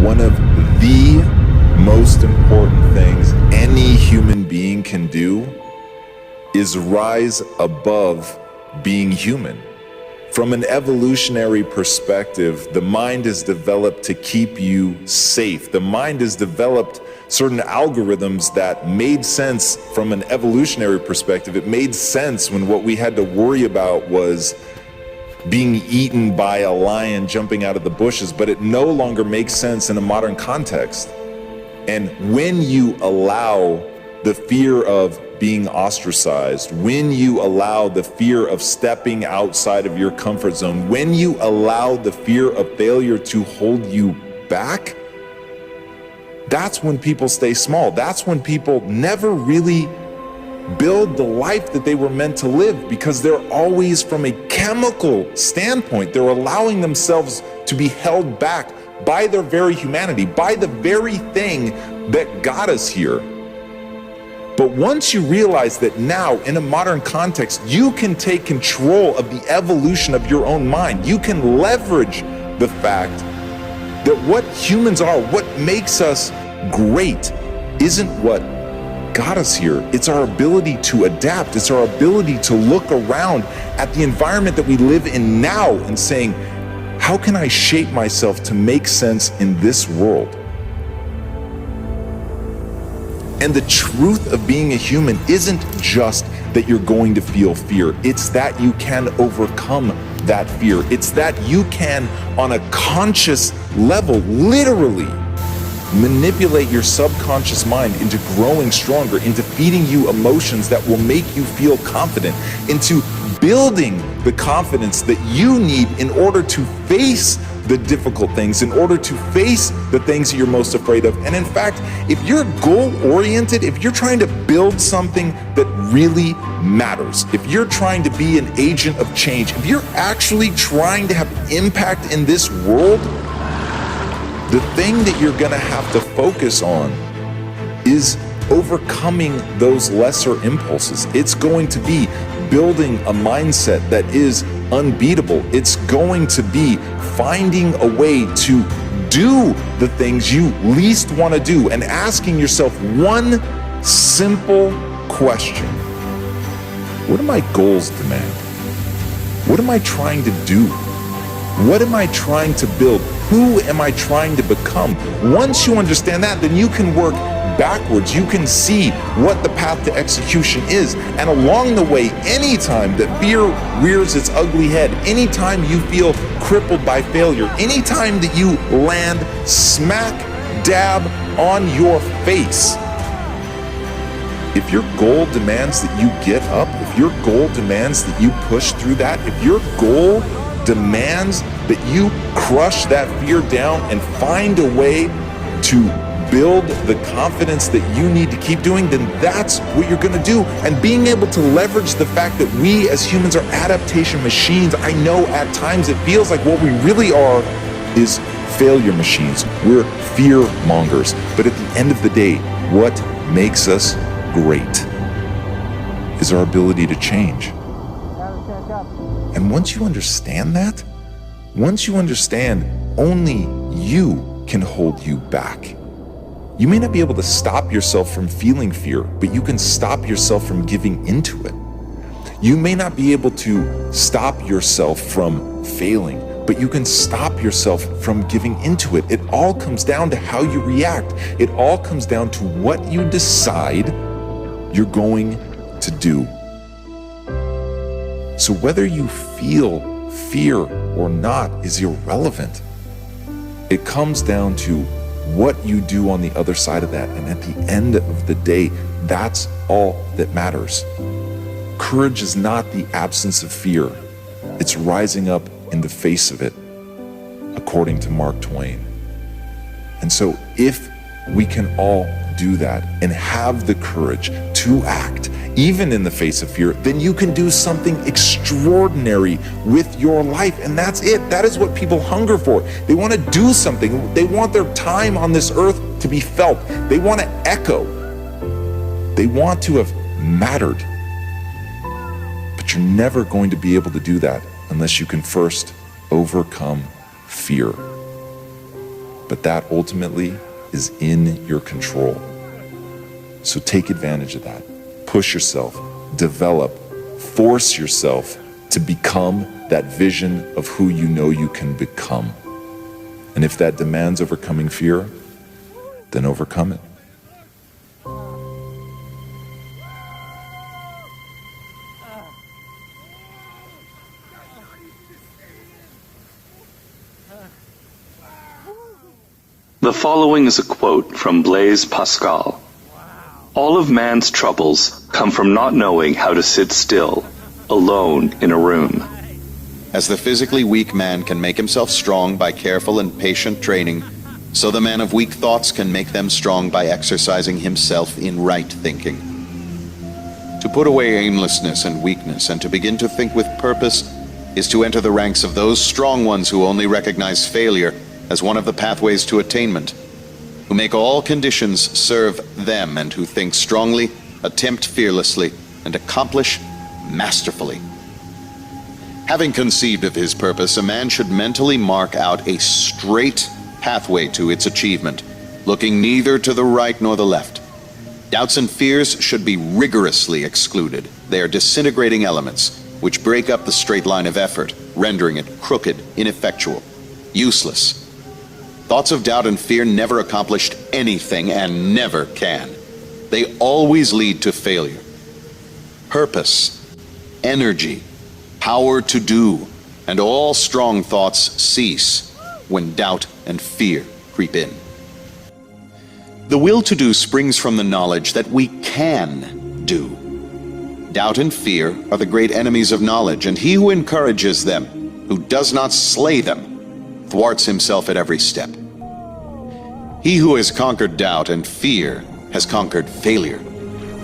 one of the most important things any human being can do is rise above being human. From an evolutionary perspective, the mind is developed to keep you safe. The mind has developed certain algorithms that made sense from an evolutionary perspective. It made sense when what we had to worry about was being eaten by a lion jumping out of the bushes, but it no longer makes sense in a modern context. And when you allow the fear of being ostracized, when you allow the fear of stepping outside of your comfort zone, when you allow the fear of failure to hold you back, that's when people stay small. That's when people never really build the life that they were meant to live, because they're always, from a chemical standpoint, they're allowing themselves to be held back by their very humanity, by the very thing that got us here. But once you realize that now, in a modern context, you can take control of the evolution of your own mind, you can leverage the fact that what humans are, what makes us great, isn't what got us here. It's our ability to adapt. It's our ability to look around at the environment that we live in now and saying, how can I shape myself to make sense in this world? And the truth of being a human isn't just that you're going to feel fear. It's that you can overcome that fear. It's that you can, on a conscious level, literally manipulate your subconscious mind into growing stronger, into feeding you emotions that will make you feel confident, into building the confidence that you need in order to face the difficult things, in order to face the things that you're most afraid of. And in fact, if you're goal-oriented, if you're trying to build something that really matters, if you're trying to be an agent of change, if you're actually trying to have impact in this world, the thing that you're gonna have to focus on is overcoming those lesser impulses. It's going to be building a mindset that is unbeatable. It's going to be finding a way to do the things you least want to do and asking yourself one simple question. What do my goals demand? What am I trying to do? What am I trying to build? Who am I trying to become? Once you understand that, then you can work backwards. You can see what the path to execution is. And along the way, anytime that fear rears its ugly head, anytime you feel crippled by failure, anytime that you land smack dab on your face, if your goal demands that you get up, if your goal demands that you push through that, if your goal demands that you crush that fear down and find a way to build the confidence that you need to keep doing, then that's what you're gonna do. And being able to leverage the fact that we as humans are adaptation machines. I know at times it feels like what we really are is failure machines. We're fear mongers. But at the end of the day, what makes us great is our ability to change. And once you understand that, once you understand only you can hold you back, you may not be able to stop yourself from feeling fear, but you can stop yourself from giving into it. You may not be able to stop yourself from failing, but you can stop yourself from giving into it. It all comes down to how you react. It all comes down to what you decide you're going to do. So whether you feel fear or not is irrelevant. It comes down to what you do on the other side of that. And at the end of the day, that's all that matters. Courage is not the absence of fear. It's rising up in the face of it, according to Mark Twain. And so if we can all do that and have the courage to act, even in the face of fear, then you can do something extraordinary with your life. And that's it. That is what people hunger for. They want to do something. They want their time on this earth to be felt. They want to echo. They want to have mattered. But you're never going to be able to do that unless you can first overcome fear. but that ultimately is in your control. So take advantage of that. Push yourself, develop, force yourself to become that vision of who you know you can become. And if that demands overcoming fear, then overcome it. The following is a quote from Blaise Pascal. All of man's troubles come from not knowing how to sit still, alone in a room. As the physically weak man can make himself strong by careful and patient training, so the man of weak thoughts can make them strong by exercising himself in right thinking. To put away aimlessness and weakness and to begin to think with purpose is to enter the ranks of those strong ones who only recognize failure as one of the pathways to attainment, who make all conditions serve them and who think strongly, attempt fearlessly, and accomplish masterfully. Having conceived of his purpose, a man should mentally mark out a straight pathway to its achievement, looking neither to the right nor the left. Doubts and fears should be rigorously excluded. They are disintegrating elements which break up the straight line of effort, rendering it crooked, ineffectual, useless. Thoughts of doubt and fear never accomplished anything and never can. They always lead to failure. Purpose, energy, power to do, and all strong thoughts cease when doubt and fear creep in. The will to do springs from the knowledge that we can do. Doubt and fear are the great enemies of knowledge, and he who encourages them, who does not slay them, thwarts himself at every step. He who has conquered doubt and fear has conquered failure.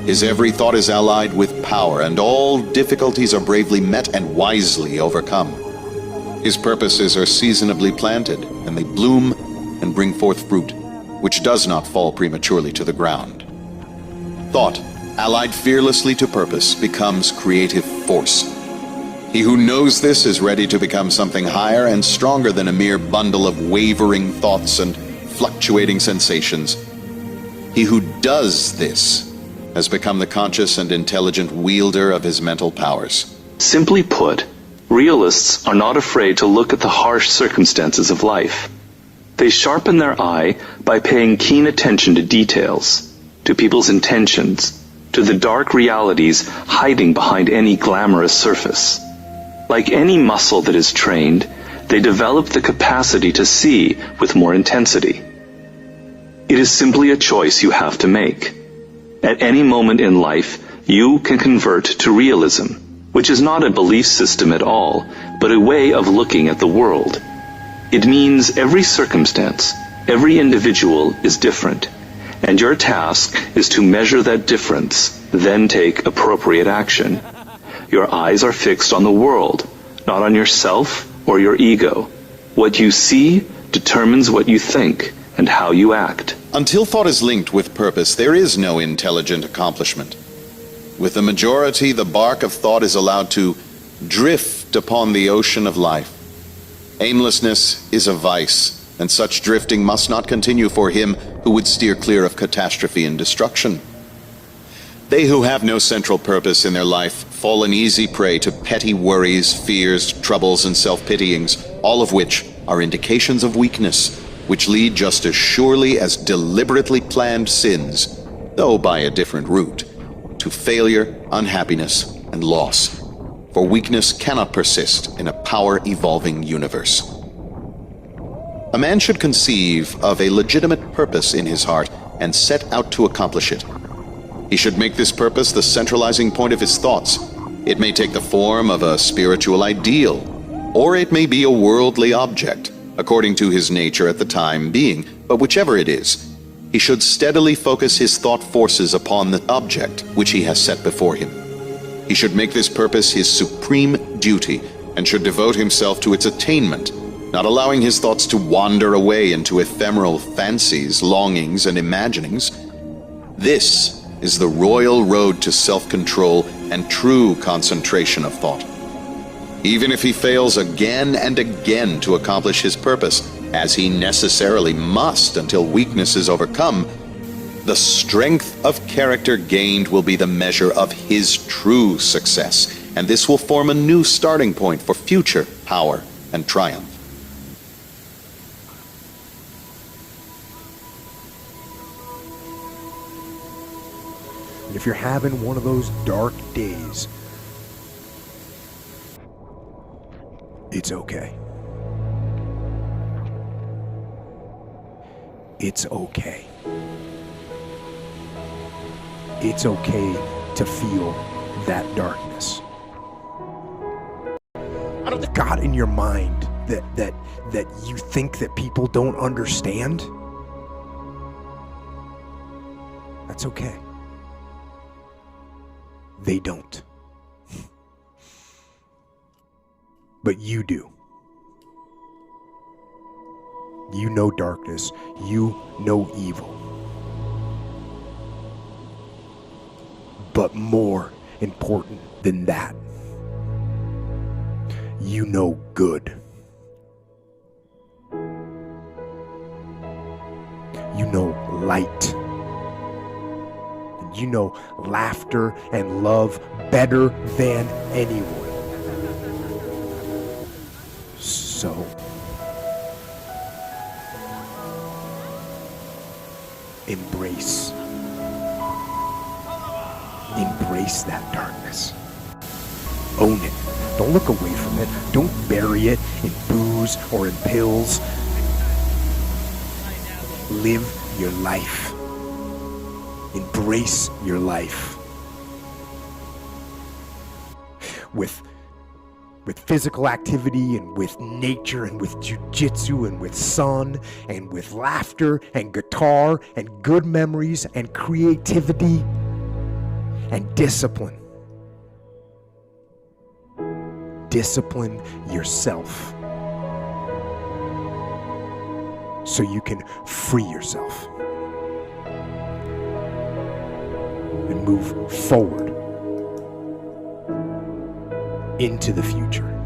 His every thought is allied with power, and all difficulties are bravely met and wisely overcome. His purposes are seasonably planted, and they bloom and bring forth fruit, which does not fall prematurely to the ground. Thought, allied fearlessly to purpose, becomes creative force. He who knows this is ready to become something higher and stronger than a mere bundle of wavering thoughts and fluctuating sensations. He who does this has become the conscious and intelligent wielder of his mental powers. Simply put, realists are not afraid to look at the harsh circumstances of life. They sharpen their eye by paying keen attention to details, to people's intentions, to the dark realities hiding behind any glamorous surface. Like any muscle that is trained, they develop the capacity to see with more intensity. It is simply a choice you have to make. At any moment in life, you can convert to realism, which is not a belief system at all, but a way of looking at the world. It means every circumstance, every individual is different, and your task is to measure that difference, then take appropriate action. Your eyes are fixed on the world, not on yourself or your ego. What you see determines what you think and how you act. Until thought is linked with purpose, there is no intelligent accomplishment. With the majority, the bark of thought is allowed to drift upon the ocean of life. Aimlessness is a vice, and such drifting must not continue for him who would steer clear of catastrophe and destruction. They who have no central purpose in their life fall an easy prey to petty worries, fears, troubles, and self-pityings, all of which are indications of weakness, which lead just as surely as deliberately planned sins, though by a different route, to failure, unhappiness, and loss. For weakness cannot persist in a power-evolving universe. A man should conceive of a legitimate purpose in his heart and set out to accomplish it. He should make this purpose the centralizing point of his thoughts. It may take the form of a spiritual ideal, or it may be a worldly object, according to his nature at the time being, but whichever it is, he should steadily focus his thought forces upon the object which he has set before him. He should make this purpose his supreme duty and should devote himself to its attainment, not allowing his thoughts to wander away into ephemeral fancies, longings, and imaginings. This is the royal road to self-control and true concentration of thought. Even if he fails again and again to accomplish his purpose, as he necessarily must until weakness is overcome, the strength of character gained will be the measure of his true success, and this will form a new starting point for future power and triumph. If you're having one of those dark days, it's okay. It's okay. It's okay to feel that darkness. God in your mind that you think that people don't understand, that's okay. They don't. But you do. You know darkness. You know evil. But more important than that, you know good. You know light. And you know laughter and love better than anyone. So, embrace that darkness. Own it. Don't look away from it. Don't bury it in booze or in pills. Live your life. Embrace your life. With physical activity and with nature and with jujitsu and with sun and with laughter and guitar and good memories and creativity and discipline. Discipline yourself so you can free yourself and move forward into the future.